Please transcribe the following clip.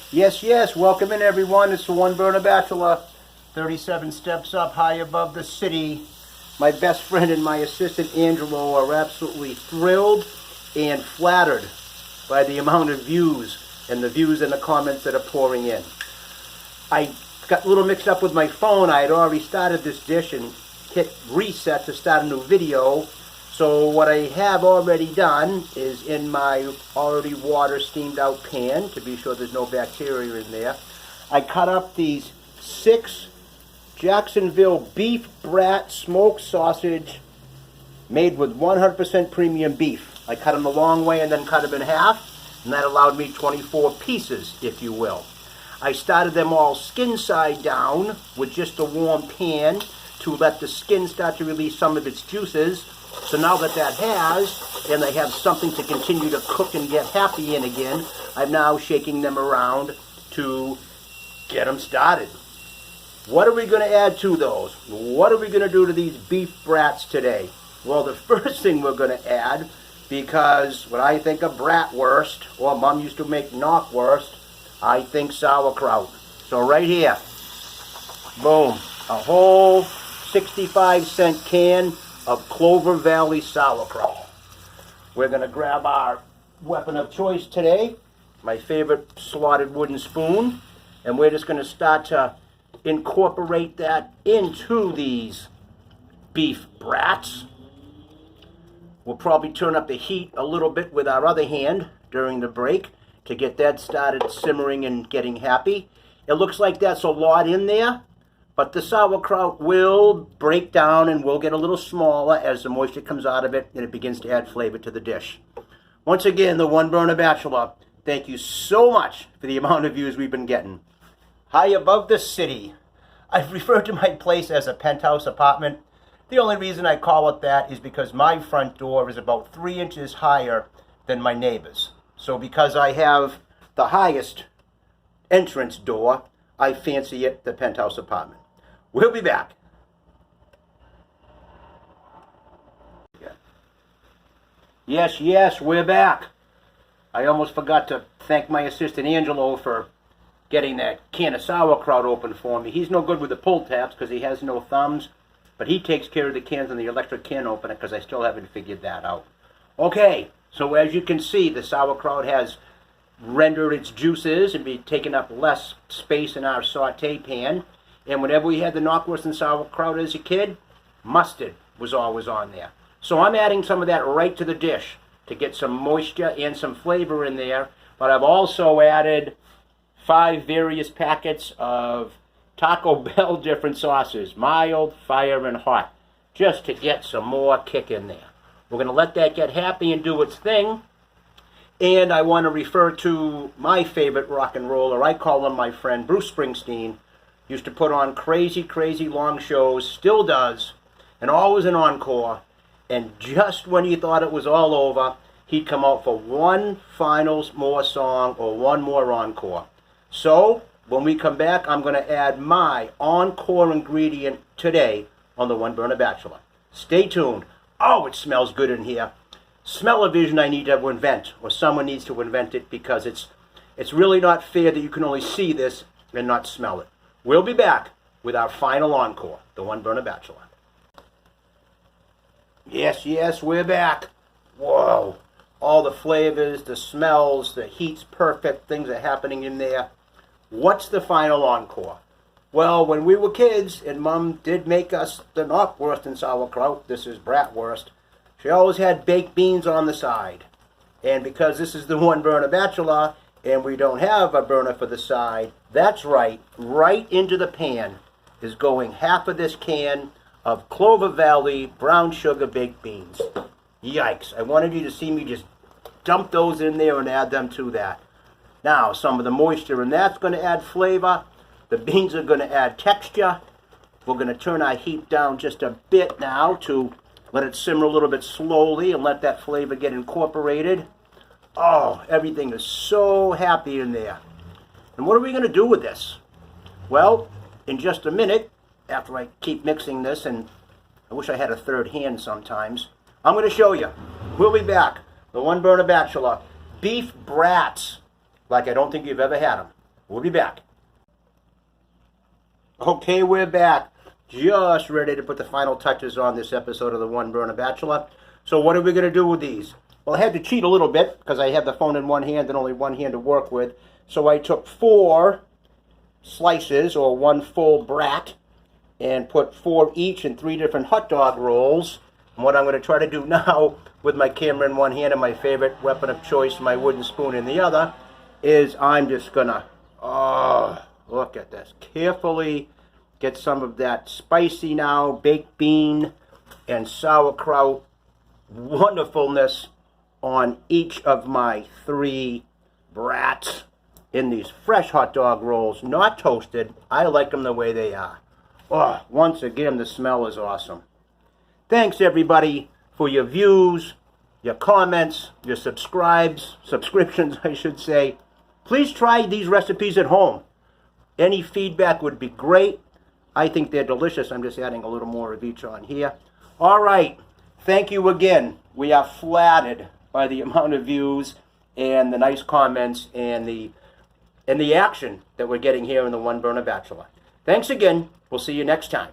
Yes, yes, welcome in everyone. It's the One Burner Bachelor, 37 steps up high above the city. My best friend and my assistant Angelo are absolutely thrilled and flattered by the amount of views and the comments that are pouring in. I got a little mixed up with my phone. I had already started this dish and hit reset to start a new video. So what I have already done is in my already water steamed out pan, to be sure there's no bacteria in there, I cut up these 6 Jacksonville beef brat smoked sausage made with 100% premium beef. I cut them the long way and then cut them in half, and that allowed me 24 pieces, if you will. I started them all skin side down with just a warm pan to let the skin start to release some of its juices. So now that has, and they have something to continue to cook and get happy in again, I'm now shaking them around to get them started. What are we going to add to those? What are we going to do to these beef brats today? Well, the first thing we're going to add, because when I think of bratwurst, or Mom used to make knockwurst, I think sauerkraut. So right here, boom, a whole 65-cent can of Clover Valley sauerkraut. We're going to grab our weapon of choice today, my favorite slotted wooden spoon, and we're just going to start to incorporate that into these beef brats. We'll probably turn up the heat a little bit with our other hand during the break to get that started simmering and getting happy. It looks like that's a lot in there, but the sauerkraut will break down and will get a little smaller as the moisture comes out of it and it begins to add flavor to the dish. Once again, the One Burner Bachelor, thank you so much for the amount of views we've been getting. High above the city. I've referred to my place as a penthouse apartment. The only reason I call it that is because my front door is about 3 inches higher than my neighbor's. So because I have the highest entrance door, I fancy it the penthouse apartment. We'll be back. Yes, yes, we're back. I almost forgot to thank my assistant Angelo for getting that can of sauerkraut open for me. He's no good with the pull tabs because he has no thumbs, but he takes care of the cans and the electric can opener because I still haven't figured that out. Okay, so as you can see, the sauerkraut has rendered its juices and be taking up less space in our saute pan. And whenever we had the knockwurst and sauerkraut as a kid, mustard was always on there. So I'm adding some of that right to the dish to get some moisture and some flavor in there. But I've also added 5 various packets of Taco Bell different sauces, mild, fire, and hot, just to get some more kick in there. We're going to let that get happy and do its thing. And I want to refer to my favorite rock and roller. I call him my friend Bruce Springsteen. Used to put on crazy, crazy long shows, still does, and always an encore. And just when you thought it was all over, he'd come out for one final more song or one more encore. So, when we come back, I'm going to add my encore ingredient today on the One Burner Bachelor. Stay tuned. Oh, it smells good in here. Smell-o-vision I need to invent, or someone needs to invent it, because it's really not fair that you can only see this and not smell it. We'll be back with our final encore, the One Burner Bachelor. Yes, yes, we're back. Whoa. All the flavors, the smells, the heat's perfect, things are happening in there. What's the final encore? Well, when we were kids, and Mom did make us the knockwurst and sauerkraut, this is bratwurst, she always had baked beans on the side. And because this is the One Burner Bachelor, and we don't have a burner for the side, that's right into the pan is going half of this can of Clover Valley brown sugar baked beans. Yikes, I wanted you to see me just dump those in there and add them to that. Now, some of the moisture in that's going to add flavor. The beans are going to add texture. We're going to turn our heat down just a bit now to let it simmer a little bit slowly and let that flavor get incorporated. Oh, everything is so happy in there. And what are we going to do with this? Well, in just a minute, after I keep mixing this, and I wish I had a third hand sometimes, I'm going to show you. We'll be back. The One Burner Bachelor. Beef brats, like I don't think you've ever had them. We'll be back. Okay, we're back. Just ready to put the final touches on this episode of the One Burner Bachelor. So what are we going to do with these? Well, I had to cheat a little bit because I have the phone in one hand and only one hand to work with. So I took 4 slices, or 1 full brat, and put 4 each in 3 different hot dog rolls. And what I'm going to try to do now, with my camera in one hand and my favorite weapon of choice, my wooden spoon in the other, is I'm just going to, look at this, carefully get some of that spicy now, baked bean and sauerkraut wonderfulness on each of my 3 brats in these fresh hot dog rolls, not toasted. I like them the way they are. Oh, once again, the smell is awesome. Thanks, everybody, for your views, your comments, your subscriptions, I should say. Please try these recipes at home. Any feedback would be great. I think they're delicious. I'm just adding a little more of each on here. All right. Thank you again. We are flattered by the amount of views and the nice comments and the action that we're getting here in the One Burner Bachelor. Thanks again. We'll see you next time.